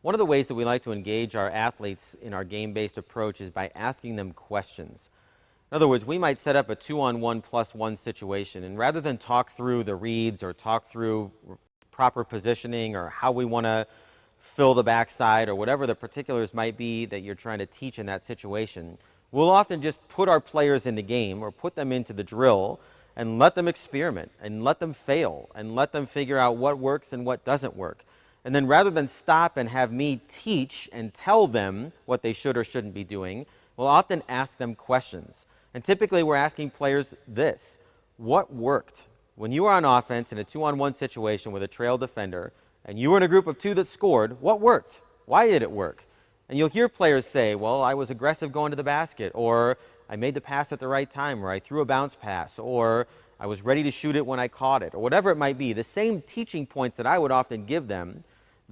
One of the ways that we like to engage our athletes in our game-based approach is by asking them questions. In other words, we might set up a 2-on-1+1 situation, and rather than talk through the reads or talk through proper positioning or how we want to fill the backside or whatever the particulars might be that you're trying to teach in that situation, we'll often just put our players in the game or put them into the drill and let them experiment and let them fail and let them figure out what works and what doesn't work. And then rather than stop and have me teach and tell them what they should or shouldn't be doing, we'll often ask them questions. And typically we're asking players this: what worked? When you were on offense in a 2-on-1 situation with a trail defender and you were in a group of 2 that scored, what worked? Why did it work? And you'll hear players say, well, I was aggressive going to the basket, or I made the pass at the right time, or I threw a bounce pass, or I was ready to shoot it when I caught it, or whatever it might be. The same teaching points that I would often give them,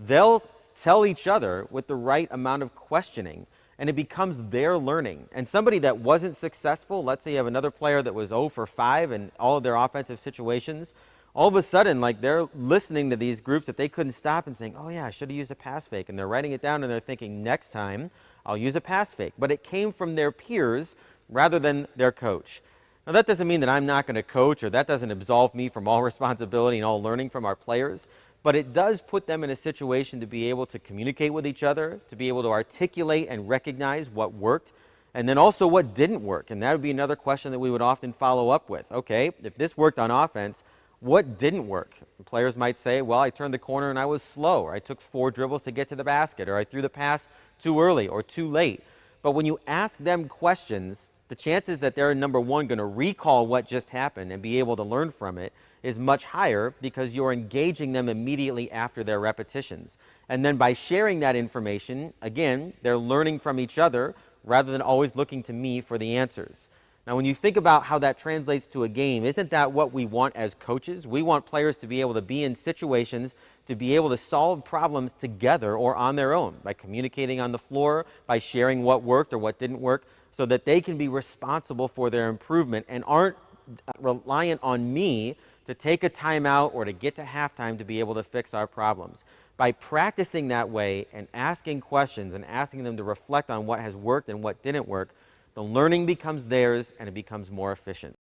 they'll tell each other with the right amount of questioning, and it becomes their learning. And somebody that wasn't successful, let's say you have another player that was 0 for 5 in all of their offensive situations, all of a sudden, like, they're listening to these groups that they couldn't stop and saying, oh yeah, I should have used a pass fake. And they're writing it down and they're thinking, next time I'll use a pass fake. But it came from their peers rather than their coach. Now that doesn't mean that I'm not going to coach, or that doesn't absolve me from all responsibility and all learning from our players. But it does put them in a situation to be able to communicate with each other, to be able to articulate and recognize what worked, and then also what didn't work. And that would be another question that we would often follow up with. Okay, if this worked on offense, what didn't work? Players might say, well, I turned the corner and I was slow, or I took 4 dribbles to get to the basket, or I threw the pass too early or too late. But when you ask them questions, the chances that they're, number one, going to recall what just happened and be able to learn from it is much higher, because you're engaging them immediately after their repetitions. And then by sharing that information, again, they're learning from each other rather than always looking to me for the answers. Now, when you think about how that translates to a game, isn't that what we want as coaches? We want players to be able to be in situations, to be able to solve problems together or on their own, by communicating on the floor, by sharing what worked or what didn't work, so that they can be responsible for their improvement and aren't reliant on me to take a timeout or to get to halftime to be able to fix our problems. By practicing that way and asking questions and asking them to reflect on what has worked and what didn't work, the learning becomes theirs and it becomes more efficient.